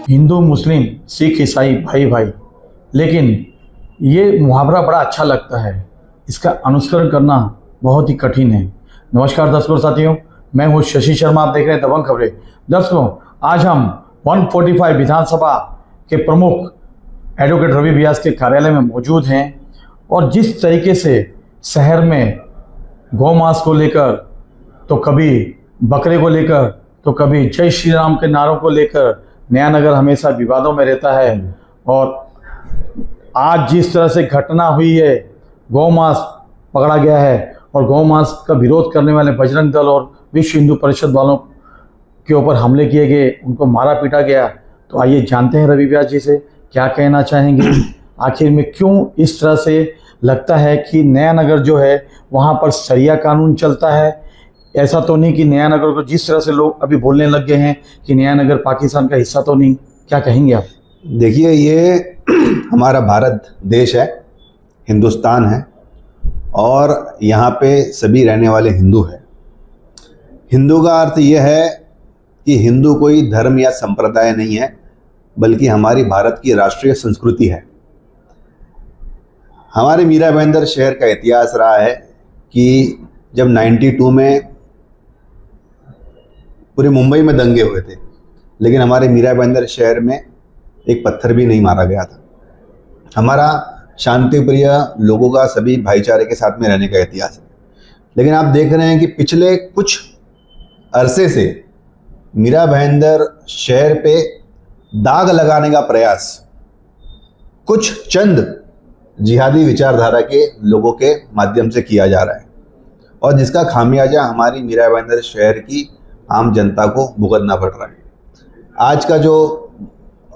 हिंदू मुस्लिम सिख ईसाई भाई भाई, लेकिन ये मुहावरा बड़ा अच्छा लगता है। इसका अनुसरण करना बहुत ही कठिन है। नमस्कार दर्शकों साथियों, मैं हूँ शशि शर्मा, आप देख रहे हैं दबंग खबरें। दर्शकों, आज हम 145 विधानसभा के प्रमुख एडवोकेट रवि व्यास के कार्यालय में मौजूद हैं और जिस तरीके से शहर में गौ मांस को लेकर, तो कभी बकरे को लेकर, तो कभी जय श्री राम के नारों को लेकर नया नगर हमेशा विवादों में रहता है। और आज जिस तरह से घटना हुई है, गौ मांस पकड़ा गया है और गौ मांस का विरोध करने वाले बजरंग दल और विश्व हिंदू परिषद वालों के ऊपर हमले किए गए, उनको मारा पीटा गया। तो आइए जानते हैं रवि व्यास जी से क्या कहना चाहेंगे। आखिर में क्यों इस तरह से लगता है कि नया नगर जो है वहाँ पर शरिया कानून चलता है? ऐसा तो नहीं कि नया नगर को जिस तरह से लोग अभी बोलने लग गए हैं कि नया नगर पाकिस्तान का हिस्सा तो नहीं, क्या कहेंगे आप? देखिए, ये हमारा भारत देश है, हिंदुस्तान है और यहाँ पे सभी रहने वाले हिंदू हैं। हिंदू का अर्थ ये है कि हिंदू कोई धर्म या संप्रदाय नहीं है, बल्कि हमारी भारत की राष्ट्रीय संस्कृति है। हमारे मीरा भाईंदर शहर का इतिहास रहा है कि जब 92 में पूरे मुंबई में दंगे हुए थे, लेकिन हमारे मीरा भाईंदर शहर में एक पत्थर भी नहीं मारा गया था। हमारा शांति प्रिय लोगों का, सभी भाईचारे के साथ में रहने का इतिहास है। लेकिन आप देख रहे हैं कि पिछले कुछ अरसे से मीरा भाईंदर शहर पे दाग लगाने का प्रयास कुछ चंद जिहादी विचारधारा के लोगों के माध्यम से किया जा रहा है और जिसका खामियाजा हमारी मीरा भाईंदर शहर की आम जनता को भुगतना पड़ रहा है। आज का जो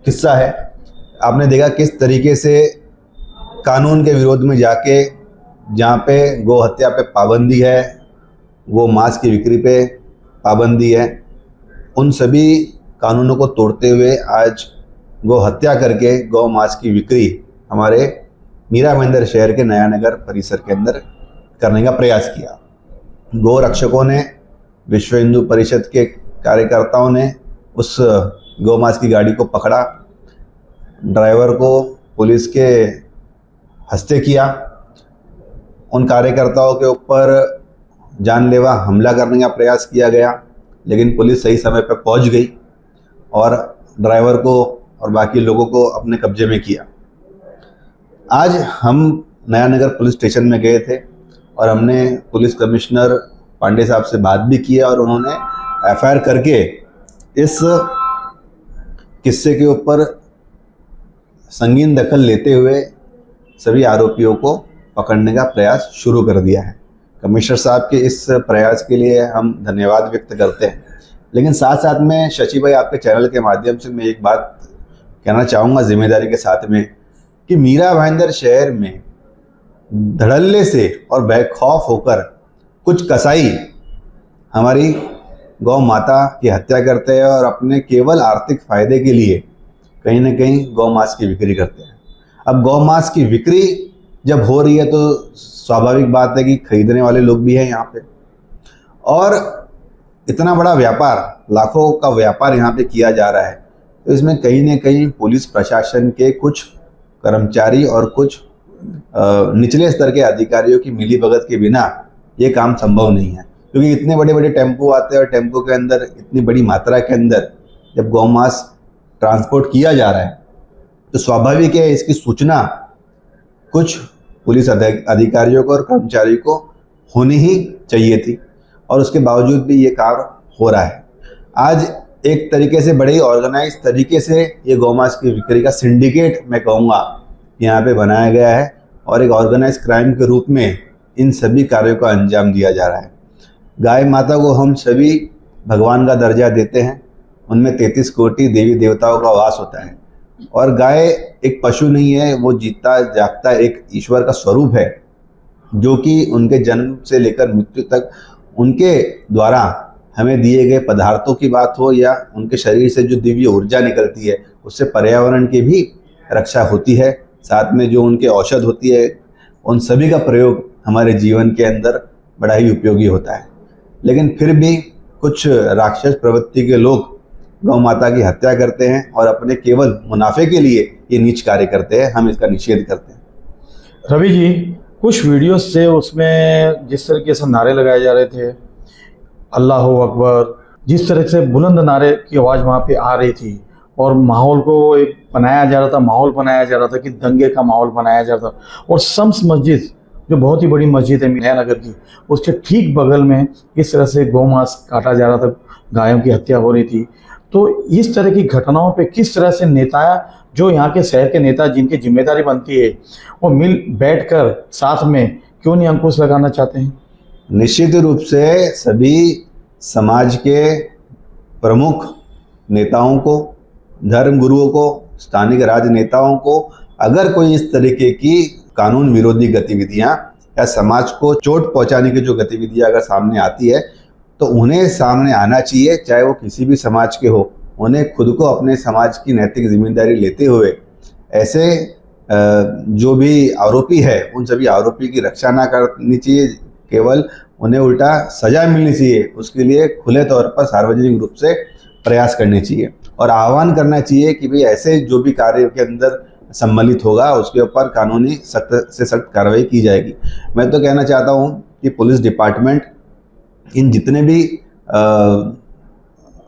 किस्सा है, आपने देखा किस तरीके से कानून के विरोध में जाके, जहाँ पे गौ हत्या पे पाबंदी है, गौ मांस की बिक्री पे पाबंदी है, उन सभी कानूनों को तोड़ते हुए आज गौ हत्या करके गौ मांस की बिक्री हमारे मीरा भाईंदर शहर के नया नगर परिसर के अंदर करने का प्रयास किया। गौ रक्षकों ने, विश्व हिंदू परिषद के कार्यकर्ताओं ने उस गौ मांस की गाड़ी को पकड़ा, ड्राइवर को पुलिस के हस्ते किया, उन कार्यकर्ताओं के ऊपर जानलेवा हमला करने का प्रयास किया गया, लेकिन पुलिस सही समय पर पहुंच गई और ड्राइवर को और बाकी लोगों को अपने कब्जे में किया। आज हम नया नगर पुलिस स्टेशन में गए थे और हमने पुलिस कमिश्नर पांडे साहब से बात भी किया और उन्होंने एफआईआर करके इस किस्से के ऊपर संगीन दखल लेते हुए सभी आरोपियों को पकड़ने का प्रयास शुरू कर दिया है। कमिश्नर साहब के इस प्रयास के लिए हम धन्यवाद व्यक्त करते हैं। लेकिन साथ साथ में शशि भाई, आपके चैनल के माध्यम से मैं एक बात कहना चाहूँगा जिम्मेदारी के साथ में, कि मीरा भाईंदर शहर में धड़ल्ले से और बेखौफ होकर कुछ कसाई हमारी गौ माता की हत्या करते हैं और अपने केवल आर्थिक फायदे के लिए कहीं ना कहीं गौ मांस की बिक्री करते हैं। अब गौ मांस की बिक्री जब हो रही है तो स्वाभाविक बात है कि खरीदने वाले लोग भी हैं यहाँ पे, और इतना बड़ा व्यापार, लाखों का व्यापार यहाँ पे किया जा रहा है, तो इसमें कहीं ना कहीं पुलिस प्रशासन के कुछ कर्मचारी और कुछ निचले स्तर के अधिकारियों की मिलीभगत के बिना ये काम संभव नहीं है। क्योंकि इतने बड़े बड़े टेम्पो आते हैं और टेम्पो के अंदर इतनी बड़ी मात्रा के अंदर जब गौ मांस ट्रांसपोर्ट किया जा रहा है तो स्वाभाविक है इसकी सूचना कुछ पुलिस अधिकारियों को और कर्मचारियों को होनी ही चाहिए थी, और उसके बावजूद भी ये कार्य हो रहा है। आज एक तरीके से बड़े ही ऑर्गेनाइज तरीके से ये गौ मांस की बिक्री का सिंडिकेट, मैं कहूँगा, यहाँ पे बनाया गया है और एक ऑर्गेनाइज क्राइम के रूप में इन सभी कार्यों का अंजाम दिया जा रहा है। गाय माता को हम सभी भगवान का दर्जा देते हैं, उनमें 33 कोटि देवी देवताओं का वास होता है, और गाय एक पशु नहीं है, वो जीता जागता एक ईश्वर का स्वरूप है, जो कि उनके जन्म से लेकर मृत्यु तक उनके द्वारा हमें दिए गए पदार्थों की बात हो या उनके शरीर से जो दिव्य ऊर्जा निकलती है, उससे पर्यावरण की भी रक्षा होती है। साथ में जो उनके औषध होती है, उन सभी का प्रयोग हमारे जीवन के अंदर बड़ा ही उपयोगी होता है। लेकिन फिर भी कुछ राक्षस प्रवृत्ति के लोग गौ माता की हत्या करते हैं और अपने केवल मुनाफे के लिए ये नीच कार्य करते हैं। हम इसका निषेध करते हैं। रवि जी, कुछ वीडियोस से उसमें जिस तरीके से नारे लगाए जा रहे थे, अल्लाह अकबर, जिस तरह से बुलंद नारे की आवाज़ वहाँ पे आ रही थी और माहौल को एक बनाया जा रहा था, माहौल बनाया जा रहा था कि दंगे का माहौल बनाया जा रहा था। और शम्स मस्जिद जो बहुत ही बड़ी मस्जिद है नगर की, उसके ठीक बगल में इस तरह से गौ मांस काटा जा रहा था, गायों की हत्या हो रही थी। तो इस तरह की घटनाओं पे किस तरह से नेता, जो यहाँ के शहर के नेता जिनकी जिम्मेदारी बनती है, वो मिल बैठकर साथ में क्यों नहीं अंकुश लगाना चाहते हैं? निश्चित रूप से सभी समाज के प्रमुख नेताओं को, धर्म गुरुओं को, स्थानिक राजनेताओं को अगर कोई इस तरीके की कानून विरोधी गतिविधियां या समाज को चोट पहुंचाने की जो गतिविधियां अगर सामने आती है तो उन्हें सामने आना चाहिए, चाहे वो किसी भी समाज के हो। उन्हें खुद को अपने समाज की नैतिक जिम्मेदारी लेते हुए ऐसे जो भी आरोपी है उन सभी आरोपी की रक्षा ना करनी चाहिए, केवल उन्हें उल्टा सजा मिलनी चाहिए। उसके लिए खुले तौर पर सार्वजनिक रूप से प्रयास करने चाहिए और आह्वान करना चाहिए कि भाई ऐसे जो भी कार्य के अंदर सम्मिलित होगा उसके ऊपर कानूनी सख्त से सख्त कार्रवाई की जाएगी। मैं तो कहना चाहता हूँ कि पुलिस डिपार्टमेंट इन जितने भी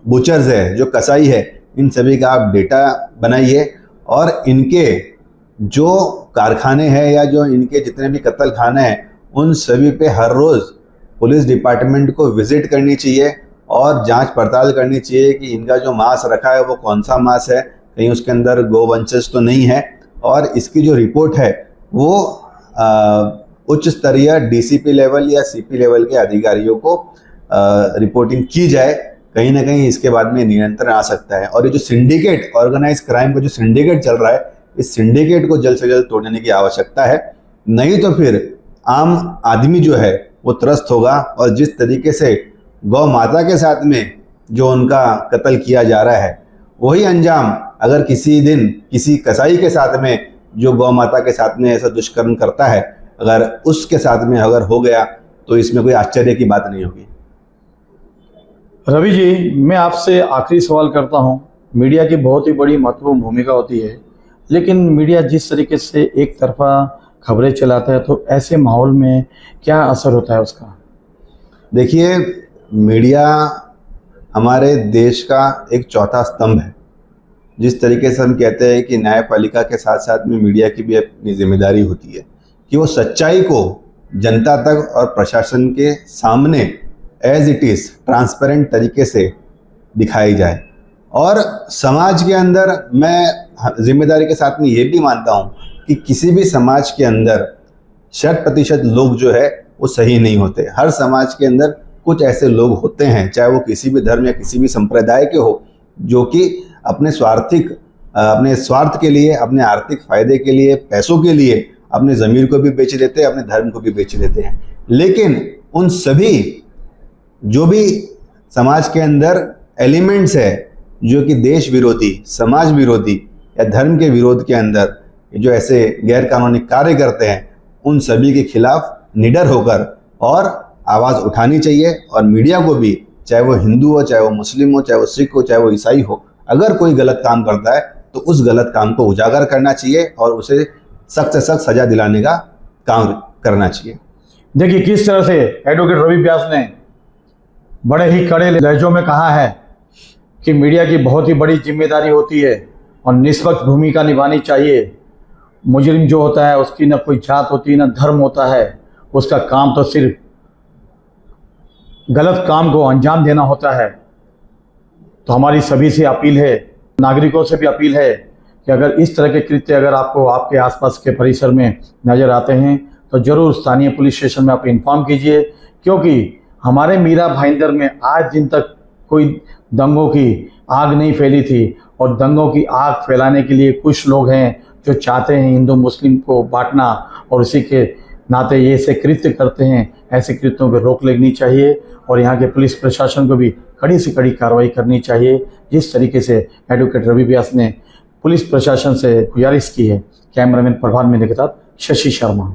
बुचर्स है, जो कसाई है, इन सभी का आप डेटा बनाइए और इनके जो कारखाने हैं या जो इनके जितने भी कत्ल खाने हैं उन सभी पे हर रोज़ पुलिस डिपार्टमेंट को विजिट करनी चाहिए और जांच पड़ताल करनी चाहिए कि इनका जो मांस रखा है वो कौन सा मांस है, कहीं उसके अंदर गोवंशज तो नहीं है। और इसकी जो रिपोर्ट है वो उच्च स्तरीय डीसीपी लेवल या सीपी लेवल के अधिकारियों को रिपोर्टिंग की जाए। कहीं ना कहीं इसके बाद में नियंत्रण आ सकता है। और ये जो सिंडिकेट, ऑर्गेनाइज क्राइम का जो सिंडिकेट चल रहा है, इस सिंडिकेट को जल्द से जल्द तोड़ने की आवश्यकता है, नहीं तो फिर आम आदमी जो है वो त्रस्त होगा। और जिस तरीके से गौ माता के साथ में जो उनका कत्ल किया जा रहा है, वही अंजाम अगर किसी दिन किसी कसाई के साथ में जो गौ माता के साथ में ऐसा दुष्कर्म करता है, अगर उसके साथ में अगर हो गया तो इसमें कोई आश्चर्य की बात नहीं होगी। रवि जी, मैं आपसे आखिरी सवाल करता हूं। मीडिया की बहुत ही बड़ी महत्वपूर्ण भूमिका होती है, लेकिन मीडिया जिस तरीके से एक तरफा खबरें चलाता है तो ऐसे माहौल में क्या असर होता है उसका? देखिए, मीडिया हमारे देश का एक चौथा स्तंभ है। जिस तरीके से हम कहते हैं कि न्यायपालिका के साथ साथ में मीडिया की भी अपनी जिम्मेदारी होती है कि वो सच्चाई को जनता तक और प्रशासन के सामने एज इट इज़ ट्रांसपेरेंट तरीके से दिखाई जाए। और समाज के अंदर मैं जिम्मेदारी के साथ में ये भी मानता हूँ कि किसी भी समाज के अंदर 100% लोग जो है वो सही नहीं होते। हर समाज के अंदर कुछ ऐसे लोग होते हैं, चाहे वो किसी भी धर्म या किसी भी संप्रदाय के हो, जो कि अपने स्वार्थ के लिए, अपने आर्थिक फायदे के लिए, पैसों के लिए अपने ज़मीर को भी बेच देते हैं, अपने धर्म को भी बेच देते हैं। लेकिन उन सभी जो भी समाज के अंदर एलिमेंट्स है जो कि देश विरोधी, समाज विरोधी या धर्म के विरोध के अंदर जो ऐसे गैर कानूनी कार्य करते हैं, उन सभी के खिलाफ निडर होकर और आवाज़ उठानी चाहिए। और मीडिया को भी, चाहे वो हिंदू हो, चाहे वो मुस्लिम हो, चाहे वो सिख हो, चाहे वो ईसाई हो, अगर कोई गलत काम करता है तो उस गलत काम को उजागर करना चाहिए और उसे सख्त से सख्त सजा दिलाने का काम करना चाहिए। देखिए किस तरह से एडवोकेट रवि व्यास ने बड़े ही कड़े लहजों में कहा है कि मीडिया की बहुत ही बड़ी जिम्मेदारी होती है और निष्पक्ष भूमिका निभानी चाहिए। मुजरिम जो होता है उसकी न कोई जात होती है, न धर्म होता है, उसका काम तो सिर्फ गलत काम को अंजाम देना होता है। तो हमारी सभी से अपील है, नागरिकों से भी अपील है कि अगर इस तरह के कृत्य अगर आपको आपके आसपास के परिसर में नज़र आते हैं तो ज़रूर स्थानीय पुलिस स्टेशन में आप इन्फॉर्म कीजिए, क्योंकि हमारे मीरा भाईंदर में आज दिन तक कोई दंगों की आग नहीं फैली थी। और दंगों की आग फैलाने के लिए कुछ लोग हैं जो चाहते हैं हिंदू मुस्लिम को बांटना, और उसी के नाते ये ऐसे कृत्य करते हैं। ऐसे कृत्यों पर रोक लगनी चाहिए और यहाँ के पुलिस प्रशासन को भी कड़ी से कड़ी कार्रवाई करनी चाहिए, जिस तरीके से एडवोकेट रवि व्यास ने पुलिस प्रशासन से गुजारिश की है। कैमरामैन प्रभात मेरे के साथ शशि शर्मा।